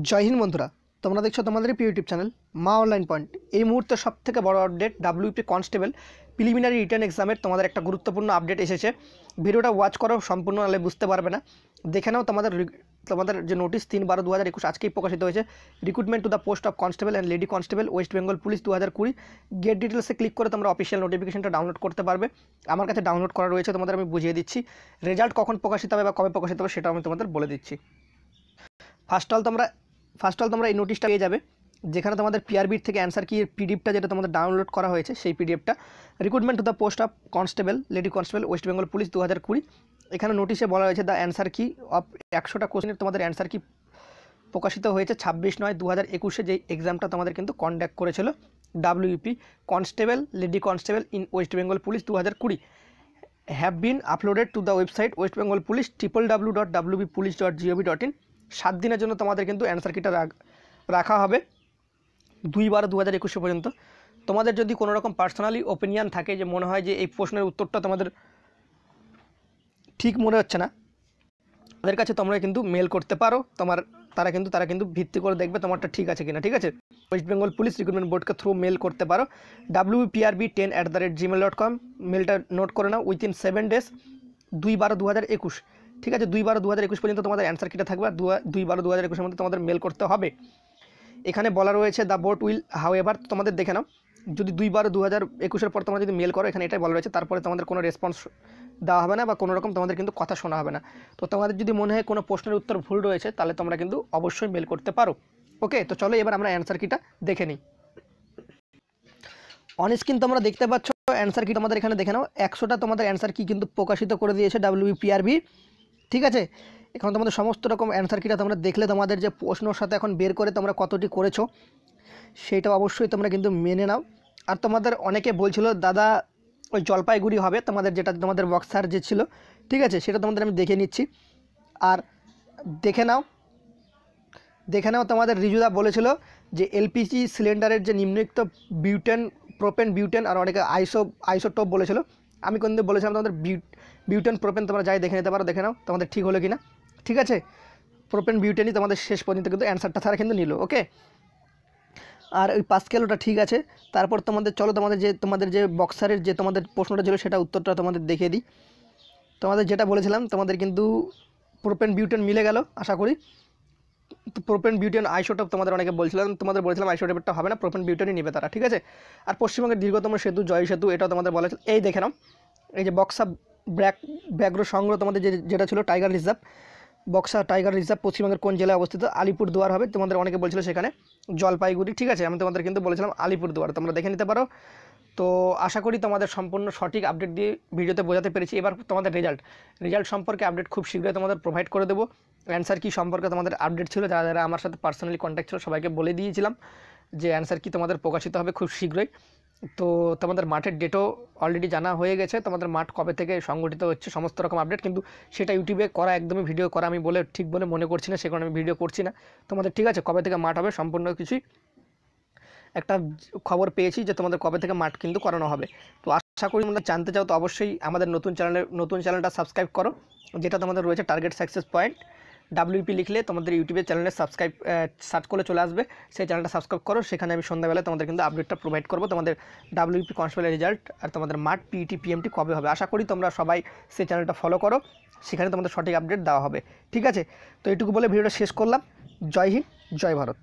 জয় হিন্দ বন্ধুরা, তোমরা দেখছো তোমাদের প্রিয় ইউটিউব চ্যানেল মা অনলাইন পয়েন্ট। এই মুহূর্তে সবথেকে বড় update WP constable preliminary return এক্সামের তোমাদের একটা গুরুত্বপূর্ণ আপডেট এসেছে। ভিডিওটা ওয়াচ করো, সম্পূর্ণ নাহলে বুঝতে পারবে না। দেখে নাও তোমাদের যে নোটিশ 3/12/2021 আজকেই প্রকাশিত হয়েছে। Recruitment to the post of constable and lady constable West Bengal police 2020। Get ডিটেলসে ক্লিক করে তোমরা অফিসিয়াল নোটিফিকেশনটা ডাউনলোড করতে পারবে। আমার কাছে ডাউনলোড করা রয়েছে, তোমাদের আমি বুঝিয়ে দিচ্ছি। রেজাল্ট কখন প্রকাশিত হবে বা কবে প্রকাশিত হবে সেটাও আমি তোমাদের বলে দিচ্ছি। ফার্স্ট অল তোমরা এই নোটিশটা পেয়ে যাবে, যেখানে তোমাদের পিআরবির থেকে অ্যান্সার কি পিডিএফটা যেটা তোমাদের ডাউনলোড করা হয়েছে, সেই পিডিএফটা recruitment to the post of constable lady constable West Bengal police 2020। এখানে নোটিশে বলা হয়েছে দ্য অ্যান্সার কি অফ 100টা কোশ্চেনের তোমাদের অ্যান্সার কি প্রকাশিত হয়েছে 26/9/2021 যে এক্সামটা তোমাদের কিন্তু কন্ডাক্ট করেছিল WP constable lady constable in West Bengal police 2020 have been uploaded to the website West Bengal police www.wbpolice.gov.in। 7 দিনের জন্য তোমাদের কিন্তু অ্যান্সার কিটা রাখা হবে 2/12/2021 পর্যন্ত। তোমাদের যদি কোনো রকম পার্সোনালি ওপিনিয়ন থাকে যে মনে হয় যে এই প্রশ্নের উত্তরটা তোমাদের ঠিক মনে হচ্ছে না, তাদের কাছে তোমরা কিন্তু মেল করতে পারো। তারা কিন্তু ভিত্তি করে দেখবে তোমারটা ঠিক আছে কিনা। ঠিক আছে, ওয়েস্ট বেঙ্গল পুলিশ রিক্রুটমেন্ট বোর্ডকে থ্রু মেল করতে পারো wprb10@gmail.com। মেলটা নোট করে নাও, উইথিন 7 ডেজ 2/12/2021। ঠিক আছে, 2/12/2021 পর্যন্ত তোমাদের অ্যান্সার কিটা থাকবে। 2/12/2021 মধ্যে তোমাদের মেল করতে হবে। এখানে বলা রয়েছে দ্য বোর্ড উইল হাউএভার, তোমাদের দেখে নাও, যদি 2/12/2021 পর তোমরা যদি মেল করো, এখানে এটাই বলা রয়েছে, তারপরে তোমাদের কোনো রেসপন্স দেওয়া হবে না বা কোনো রকম তোমাদের কিন্তু কথা শোনা হবে না। তো তোমাদের যদি মনে হয় কোনো প্রশ্নের উত্তর ভুল রয়েছে, তাহলে তোমরা কিন্তু অবশ্যই মেল করতে পারো। ওকে, তো চলো এবার আমরা অ্যান্সার কিটা দেখে নিই। অন স্ক্রিন তোমরা দেখতে পাচ্ছ অ্যান্সার কি, তোমাদের এখানে দেখে নাও 100টা তোমাদের অ্যান্সার কি কিন্তু প্রকাশিত করে দিয়েছে ডাব্লিউপিআরবি। ঠিক আছে, এখন তোমাদের সমস্ত রকম অ্যান্সার কিটা তোমরা দেখলে তোমাদের যে প্রশ্নর সাথে এখন বের করে তোমরা কতটি করেছো সেটা অবশ্যই তোমরা কিন্তু মেনে নাও। আর তোমাদের অনেকে বলছিল দাদা ওই জলপাইগুড়ি হবে তোমাদের, যেটা তোমাদের বক্সার যে ছিল, ঠিক আছে, সেটা তোমাদের আমি দেখে নিচ্ছি। আর দেখে নাও তোমাদের রিজুদা বলেছিল যে এলপিজি সিলিন্ডারের যে নিম্নলিখিত বিউটেন, প্রোপেন, বিউটেন আর অনেকে আইসোটোপ বলেছিল। আমি কিন্তু বলেছিলাম তোমাদের বিউটেন প্রোপেন, তোমরা যাই দেখে নিতে পারো, দেখে নাও তোমাদের ঠিক হলো কিনা। ঠিক আছে, প্রোপেন বিউটেনই তোমাদের শেষ পর্যন্ত কিন্তু অ্যান্সারটা তারা কিন্তু নিল। ওকে, আর ওই 5 কিলোটা ঠিক আছে। তারপর চলো তোমাদের যে বক্সারের যে তোমাদের প্রশ্নটা ছিল সেটা উত্তরটা তোমাদের দেখিয়ে দিই। তোমাদের যেটা বলেছিলাম তোমাদের কিন্তু প্রোপেন বিউটেন মিলে গেল আশা করি। তো প্রোপেন বিউটেন আইসোটোপ তোমাদের অনেকে বলেছিলাম আইসোটোপটা হবে না, প্রোপেন বিউটেনই নেবে তারা। ঠিক আছে, আর পশ্চিমবঙ্গের দীর্ঘতম সেতু জয় সেতু, এটাও তোমাদের বলা ছিল। এই দেখে নাও, এই যে বক্সা ব্যাঘ্র সংগ্রহ তোমাদের যেটা ছিল tiger reserve, Buxa tiger reserve পশ্চিমবঙ্গের কোন জেলায় অবস্থিত? আলিপুরদুয়ার হবে। তোমাদের অনেকে বলছিল সেখানে জলপাইগুড়ি। ঠিক আছে, আমি তোমাদের কিন্তু বলেছিলাম আলিপুরদুয়ার, তোমরা দেখে নিতে পারো। তো আশা করি তোমাদের সম্পূর্ণ সঠিক আপডেট দিয়ে ভিডিওতে বোঝাতে পেরেছি। এবার তোমাদের রেজাল্ট সম্পর্কে আপডেট খুব শীঘ্রই তোমাদের প্রোভাইড করে দেবো। অ্যান্সার কি সম্পর্কে তোমাদের আপডেট ছিল, যারা আমার সাথে পার্সোনালি কন্ট্যাক্ট ছিল সবাইকে বলে দিয়েছিলাম যে অ্যান্সার কি তোমাদের প্রকাশিত হবে খুব শীঘ্রই। তো তোমাদের মাঠের ডেটও অলরেডি জানা হয়ে গেছে, তোমাদের মাঠ কবে থেকে সংগঠিত হচ্ছে সমস্ত রকম আপডেট, কিন্তু সেটা ইউটিউবে করা একদমই ভিডিও করা আমি ঠিক বলে মনে করছি না, সে কারণে আমি ভিডিও করছি না তোমাদের। ঠিক আছে, কবে থেকে মাঠ হবে সম্পূর্ণ কিছুই একটা খবর পেয়েছি যে তোমাদের কবে থেকে মাঠ কিন্তু করানো হবে। তো আশা করি তোমরা জানতে চাও তো অবশ্যই আমাদের নতুন চ্যানেলটা সাবস্ক্রাইব করো, যেটা তোমাদের রয়েছে টার্গেট সাকসেস পয়েন্ট। ডাব্লিউপি লিখলে তোমাদের ইউটিউবের চ্যানেলে সার্চ করলে চলে আসবে, সেই চ্যানেলটা সাবস্ক্রাইব করো। সেখানে আমি সন্ধ্যাবেলায় তোমাদের কিন্তু আপডেটটা প্রোভাইড করবো, তোমাদের ডাব্লিউপি কনস্টেবলের রেজাল্ট আর তোমাদের মাঠ পিইটি পিএমটি কবে হবে। আশা করি তোমরা সবাই সেই চ্যানেলটা ফলো করো, সেখানে তোমাদের সঠিক আপডেট দেওয়া হবে। ঠিক আছে, তো এইটুকু বলে ভিডিওটা শেষ করলাম। জয় হিন্দ, জয় ভারত।